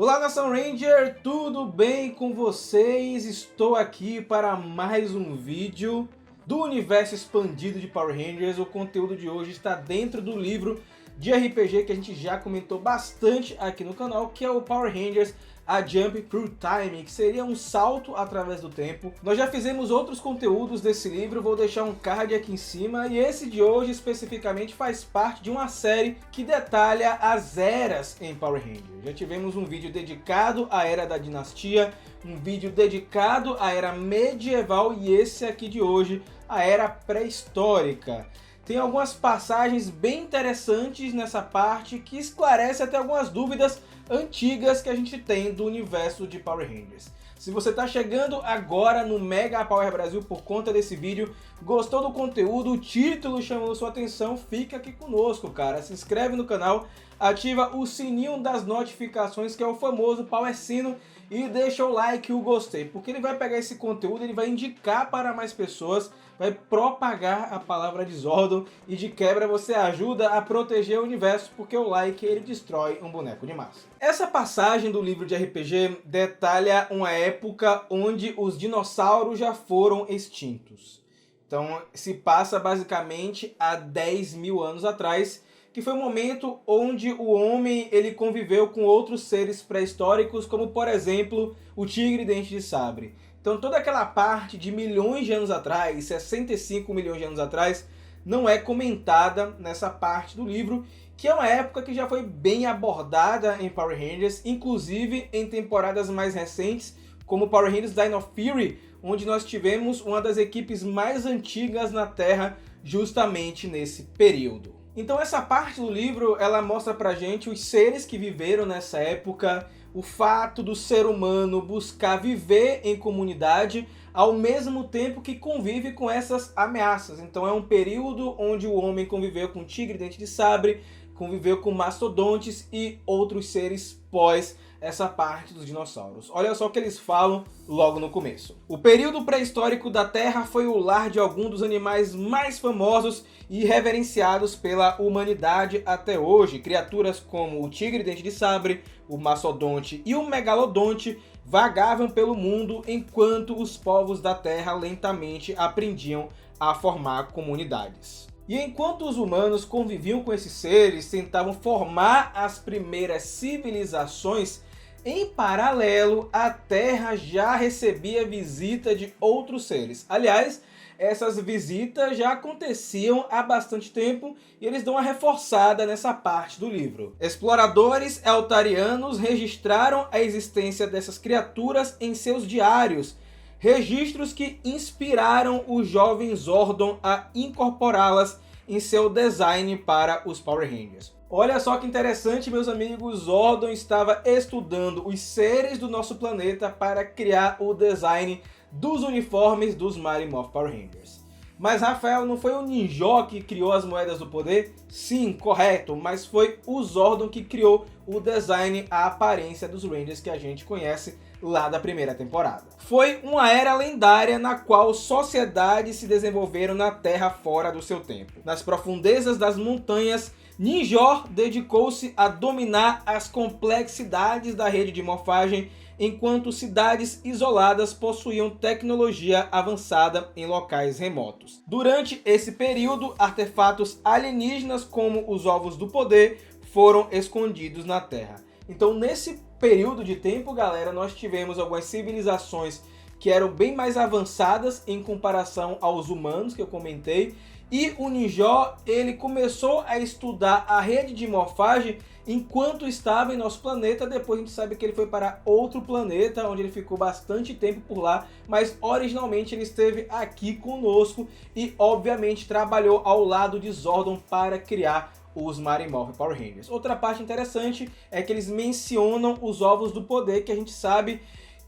Olá, Nação Ranger, tudo bem com vocês? Estou aqui para mais um vídeo do universo expandido de Power Rangers. O conteúdo de hoje está dentro do livro de RPG que a gente já comentou bastante aqui no canal, que é o Power Rangers A Jump Through Time, que seria um salto através do tempo. Nós já fizemos outros conteúdos desse livro, vou deixar um card aqui em cima, e esse de hoje especificamente faz parte de uma série que detalha as eras em Power Rangers. Já tivemos um vídeo dedicado à Era da Dinastia, um vídeo dedicado à Era Medieval e esse aqui de hoje, a Era Pré-Histórica. Tem algumas passagens bem interessantes nessa parte que esclarece até algumas dúvidas antigas que a gente tem do universo de Power Rangers. Se você está chegando agora no Mega Power Brasil por conta desse vídeo, gostou do conteúdo, o título chamou sua atenção, fica aqui conosco, cara. Se inscreve no canal, ativa o sininho das notificações, que é o famoso Power Sino, e deixa o like e o gostei, porque ele vai pegar esse conteúdo, ele vai indicar para mais pessoas, vai propagar a palavra de Zordon e de quebra você ajuda a proteger o universo, porque o like ele destrói um boneco de massa. Essa passagem do livro de RPG detalha uma época onde os dinossauros já foram extintos. Então se passa basicamente há 10 mil anos atrás, que foi um momento onde o homem ele conviveu com outros seres pré-históricos, como por exemplo o tigre dente de sabre. Então toda aquela parte de milhões de anos atrás, 65 milhões de anos atrás, não é comentada nessa parte do livro, que é uma época que já foi bem abordada em Power Rangers, inclusive em temporadas mais recentes, como Power Rangers Dino Fury, onde nós tivemos uma das equipes mais antigas na Terra justamente nesse período. Então essa parte do livro, ela mostra pra gente os seres que viveram nessa época, o fato do ser humano buscar viver em comunidade ao mesmo tempo que convive com essas ameaças. Então é um período onde o homem conviveu com tigre dente de sabre, conviveu com mastodontes e outros seres pós essa parte dos dinossauros. Olha só o que eles falam logo no começo. O período pré-histórico da Terra foi o lar de alguns dos animais mais famosos e reverenciados pela humanidade até hoje. Criaturas como o tigre dente de sabre, o mastodonte e o megalodonte vagavam pelo mundo enquanto os povos da Terra lentamente aprendiam a formar comunidades. E enquanto os humanos conviviam com esses seres, tentavam formar as primeiras civilizações, em paralelo, a Terra já recebia visita de outros seres. Aliás, essas visitas já aconteciam há bastante tempo e eles dão uma reforçada nessa parte do livro. Exploradores eltarianos registraram a existência dessas criaturas em seus diários, registros que inspiraram o jovem Zordon a incorporá-las em seu design para os Power Rangers. Olha só que interessante, meus amigos, Zordon estava estudando os seres do nosso planeta para criar o design dos uniformes dos Mighty Morphin Power Rangers. Mas Rafael, não foi o Ninjó que criou as moedas do poder? Sim, correto, mas foi o Zordon que criou o design, a aparência dos Rangers que a gente conhece lá da primeira temporada. Foi uma era lendária na qual sociedades se desenvolveram na Terra fora do seu tempo. Nas profundezas das montanhas, Ninjor dedicou-se a dominar as complexidades da rede de morfagem, enquanto cidades isoladas possuíam tecnologia avançada em locais remotos. Durante esse período, artefatos alienígenas como os Ovos do Poder foram escondidos na Terra. Então nesse período de tempo, galera, nós tivemos algumas civilizações que eram bem mais avançadas em comparação aos humanos que eu comentei, e o Ninjó ele começou a estudar a rede de morfagem enquanto estava em nosso planeta. Depois a gente sabe que ele foi para outro planeta, onde ele ficou bastante tempo por lá, mas originalmente ele esteve aqui conosco e obviamente trabalhou ao lado de Zordon para criar os Mighty Morphin Power Rangers. Outra parte interessante é que eles mencionam os Ovos do Poder, que a gente sabe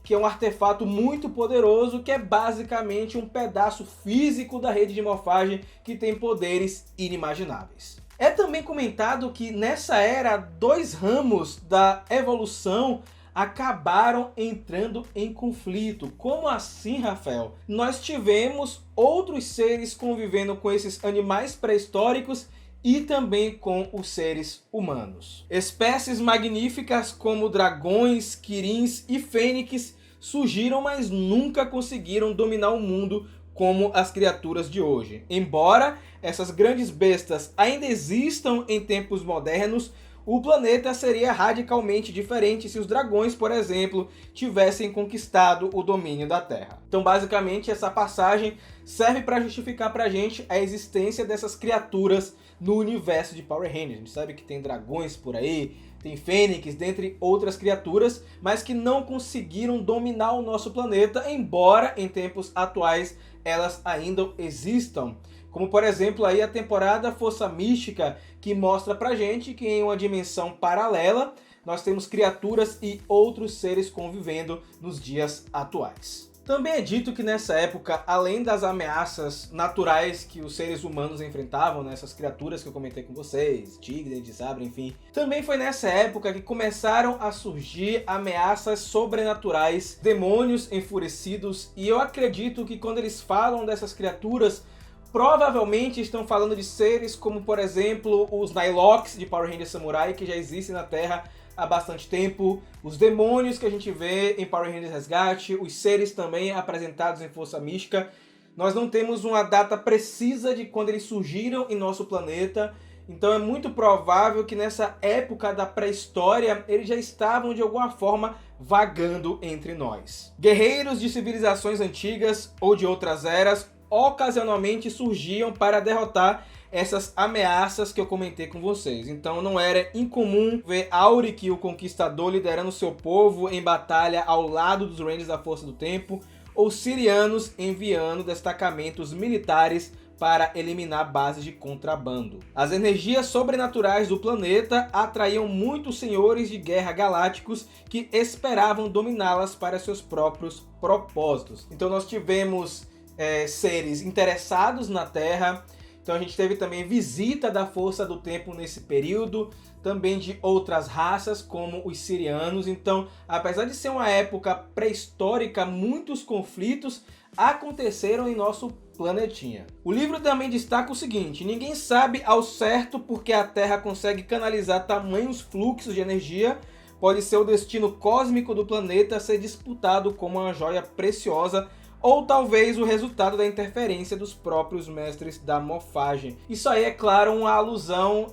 que é um artefato muito poderoso, que é basicamente um pedaço físico da rede de morfagem que tem poderes inimagináveis. É também comentado que nessa era, dois ramos da evolução acabaram entrando em conflito. Como assim, Rafael? Nós tivemos outros seres convivendo com esses animais pré-históricos e também com os seres humanos. Espécies magníficas como dragões, quirins e fênix surgiram, mas nunca conseguiram dominar o mundo como as criaturas de hoje. Embora essas grandes bestas ainda existam em tempos modernos, o planeta seria radicalmente diferente se os dragões, por exemplo, tivessem conquistado o domínio da Terra. Então, basicamente, essa passagem serve para justificar pra gente a existência dessas criaturas no universo de Power Rangers. A gente sabe que tem dragões por aí, tem fênix, dentre outras criaturas, mas que não conseguiram dominar o nosso planeta, embora em tempos atuais elas ainda existam. Como, por exemplo, aí a temporada Força Mística, que mostra pra gente que em uma dimensão paralela nós temos criaturas e outros seres convivendo nos dias atuais. Também é dito que nessa época, além das ameaças naturais que os seres humanos enfrentavam, né, essas criaturas que eu comentei com vocês, tigre, de sabre, enfim, também foi nessa época que começaram a surgir ameaças sobrenaturais, demônios enfurecidos, e eu acredito que quando eles falam dessas criaturas, provavelmente estão falando de seres como, por exemplo, os Nilox de Power Rangers Samurai, que já existem na Terra há bastante tempo, os demônios que a gente vê em Power Rangers Resgate, os seres também apresentados em Força Mística. Nós não temos uma data precisa de quando eles surgiram em nosso planeta, então é muito provável que nessa época da pré-história eles já estavam de alguma forma vagando entre nós. Guerreiros de civilizações antigas ou de outras eras ocasionalmente surgiam para derrotar essas ameaças que eu comentei com vocês. Então não era incomum ver Auric, o Conquistador, liderando seu povo em batalha ao lado dos Rangers da Força do Tempo, ou Sirianos enviando destacamentos militares para eliminar bases de contrabando. As energias sobrenaturais do planeta atraíam muitos senhores de guerra galácticos que esperavam dominá-las para seus próprios propósitos. Então nós tivemos seres interessados na Terra. Então a gente teve também visita da Força do Tempo nesse período, também de outras raças como os Sirianos. Então, apesar de ser uma época pré-histórica, muitos conflitos aconteceram em nosso planetinha. O livro também destaca o seguinte: ninguém sabe ao certo porque a Terra consegue canalizar tamanhos fluxos de energia. Pode ser o destino cósmico do planeta ser disputado como uma joia preciosa, ou talvez o resultado da interferência dos próprios mestres da morfagem. Isso aí é claro uma alusão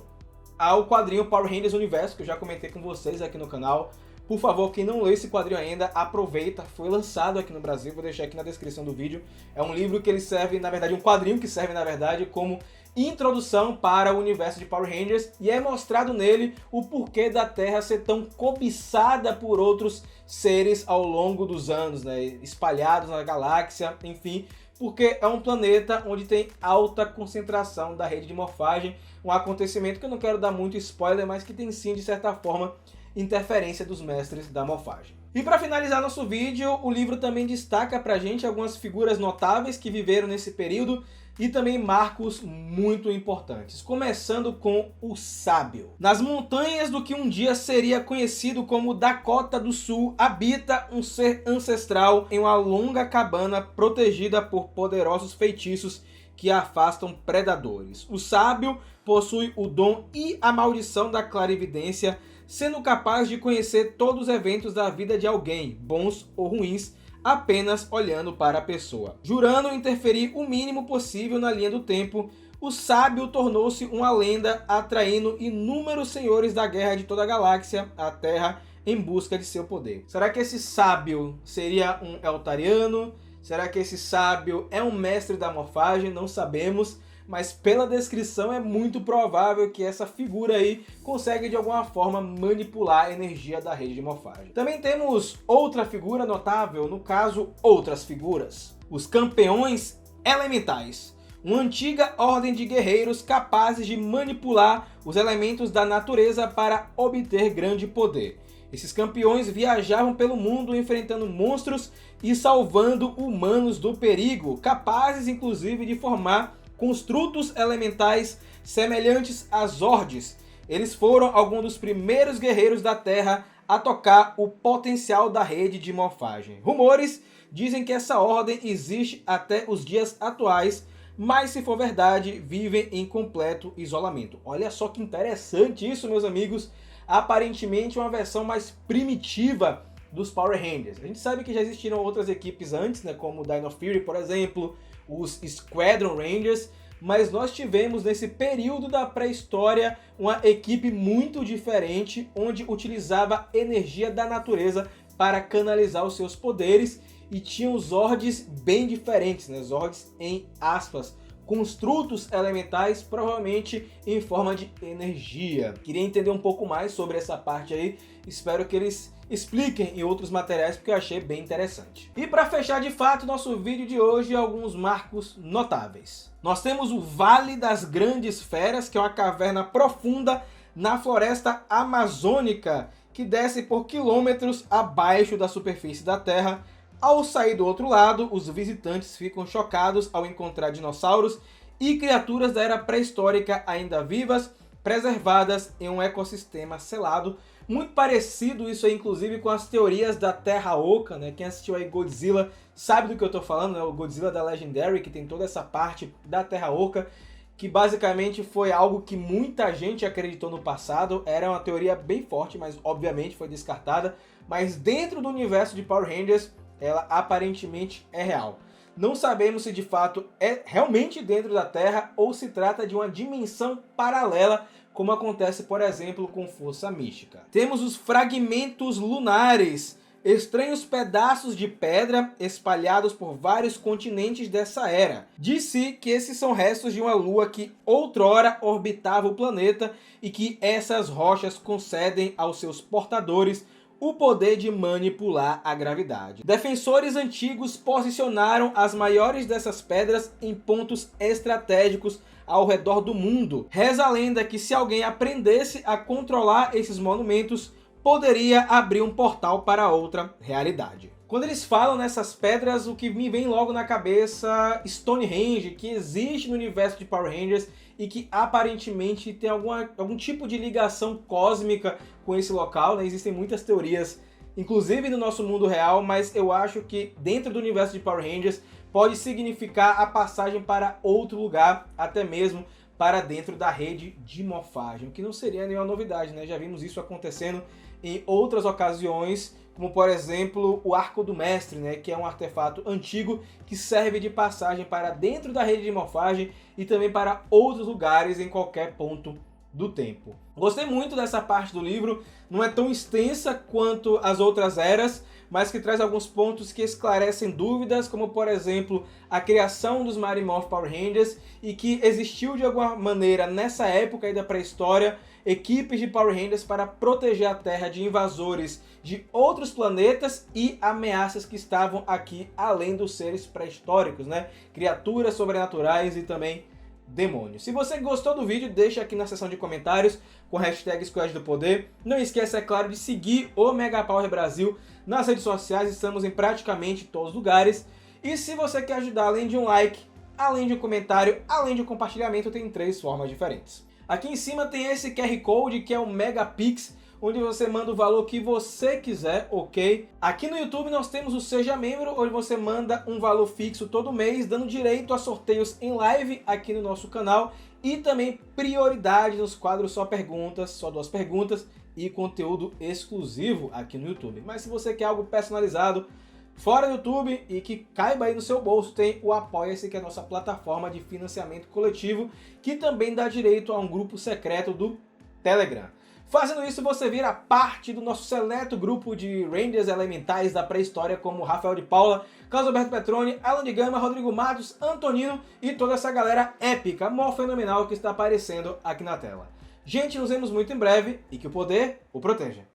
ao quadrinho Power Rangers Universo, que eu já comentei com vocês aqui no canal. Por favor, quem não leu esse quadrinho ainda, aproveita, foi lançado aqui no Brasil, vou deixar aqui na descrição do vídeo. É um livro que ele serve, na verdade, um quadrinho que serve, na verdade, como introdução para o universo de Power Rangers, e é mostrado nele o porquê da Terra ser tão cobiçada por outros seres ao longo dos anos, né, espalhados na galáxia, enfim, porque é um planeta onde tem alta concentração da rede de morfagem, um acontecimento que eu não quero dar muito spoiler, mas que tem sim, de certa forma, interferência dos mestres da morfagem. E para finalizar nosso vídeo, o livro também destaca pra gente algumas figuras notáveis que viveram nesse período e também marcos muito importantes, começando com o Sábio. Nas montanhas do que um dia seria conhecido como Dakota do Sul, habita um ser ancestral em uma longa cabana protegida por poderosos feitiços que afastam predadores. O Sábio possui o dom e a maldição da clarividência, sendo capaz de conhecer todos os eventos da vida de alguém, bons ou ruins, apenas olhando para a pessoa. Jurando interferir o mínimo possível na linha do tempo, o Sábio tornou-se uma lenda, atraindo inúmeros senhores da guerra de toda a galáxia, a Terra, em busca de seu poder. Será que esse Sábio seria um Eltariano? Será que esse Sábio é um mestre da morfagem? Não sabemos, mas pela descrição é muito provável que essa figura aí consegue de alguma forma manipular a energia da rede de morfagem. Também temos outra figura notável, no caso, outras figuras. Os Campeões Elementais, uma antiga ordem de guerreiros capazes de manipular os elementos da natureza para obter grande poder. Esses campeões viajavam pelo mundo enfrentando monstros e salvando humanos do perigo, capazes inclusive de formar construtos elementais semelhantes a Zords. Eles foram alguns dos primeiros guerreiros da Terra a tocar o potencial da rede de morfagem. Rumores dizem que essa ordem existe até os dias atuais, mas se for verdade, vivem em completo isolamento. Olha só que interessante isso, meus amigos. Aparentemente uma versão mais primitiva dos Power Rangers. A gente sabe que já existiram outras equipes antes, né, como o Dino Fury, por exemplo, os Squadron Rangers, mas nós tivemos nesse período da pré-história uma equipe muito diferente, onde utilizava energia da natureza para canalizar os seus poderes, e tinham Zords bem diferentes, né? Zords em aspas, construtos elementais, provavelmente em forma de energia. Queria entender um pouco mais sobre essa parte aí, espero que eles expliquem em outros materiais, porque eu achei bem interessante. E para fechar de fato nosso vídeo de hoje, alguns marcos notáveis. Nós temos o Vale das Grandes Feras, que é uma caverna profunda na floresta amazônica, que desce por quilômetros abaixo da superfície da Terra. Ao sair do outro lado, os visitantes ficam chocados ao encontrar dinossauros e criaturas da era pré-histórica ainda vivas, preservadas em um ecossistema selado. Muito parecido isso aí, inclusive, com as teorias da Terra Oca, né? Quem assistiu aí Godzilla sabe do que eu estou falando, né? O Godzilla da Legendary, que tem toda essa parte da Terra Oca, que basicamente foi algo que muita gente acreditou no passado. Era uma teoria bem forte, mas obviamente foi descartada. Mas dentro do universo de Power Rangers, ela aparentemente é real. Não sabemos se de fato é realmente dentro da Terra ou se trata de uma dimensão paralela, como acontece, por exemplo, com Força Mística. Temos os fragmentos lunares, estranhos pedaços de pedra espalhados por vários continentes dessa era. Diz-se que esses são restos de uma lua que outrora orbitava o planeta e que essas rochas concedem aos seus portadores o poder de manipular a gravidade. Defensores antigos posicionaram as maiores dessas pedras em pontos estratégicos ao redor do mundo. Reza a lenda que se alguém aprendesse a controlar esses monumentos, poderia abrir um portal para outra realidade. Quando eles falam nessas pedras, o que me vem logo na cabeça, Stonehenge, que existe no universo de Power Rangers e que aparentemente tem algum tipo de ligação cósmica com esse local, né? Existem muitas teorias, inclusive no nosso mundo real, mas eu acho que dentro do universo de Power Rangers pode significar a passagem para outro lugar, até mesmo para dentro da rede de morfagem, o que não seria nenhuma novidade, né? Já vimos isso acontecendo em outras ocasiões, como por exemplo o Arco do Mestre, né, que é um artefato antigo que serve de passagem para dentro da rede de morfagem e também para outros lugares em qualquer ponto do tempo. Gostei muito dessa parte do livro, não é tão extensa quanto as outras eras, mas que traz alguns pontos que esclarecem dúvidas, como por exemplo a criação dos Mighty Morph Power Rangers, e que existiu de alguma maneira nessa época aí da pré-história equipes de Power Rangers para proteger a Terra de invasores de outros planetas e ameaças que estavam aqui além dos seres pré-históricos, né? Criaturas sobrenaturais e também demônios. Se você gostou do vídeo, deixa aqui na seção de comentários com a hashtag Squad do Poder. Não esqueça, é claro, de seguir o Mega Power Brasil nas redes sociais, estamos em praticamente todos os lugares. E se você quer ajudar, além de um like, além de um comentário, além de um compartilhamento, tem 3 formas diferentes. Aqui em cima tem esse QR Code que é o Megapix, onde você manda o valor que você quiser, ok? Aqui no YouTube nós temos o Seja Membro, onde você manda um valor fixo todo mês, dando direito a sorteios em live aqui no nosso canal e também prioridade nos quadros Só Perguntas, só 2 perguntas e conteúdo exclusivo aqui no YouTube. Mas se você quer algo personalizado fora do YouTube e que caiba aí no seu bolso, tem o Apoia-se, que é a nossa plataforma de financiamento coletivo, que também dá direito a um grupo secreto do Telegram. Fazendo isso, você vira parte do nosso seleto grupo de Rangers elementais da pré-história, como Rafael de Paula, Carlos Alberto Petroni, Alan de Gama, Rodrigo Matos, Antonino e toda essa galera épica, mó fenomenal que está aparecendo aqui na tela. Gente, nos vemos muito em breve e que o poder o proteja.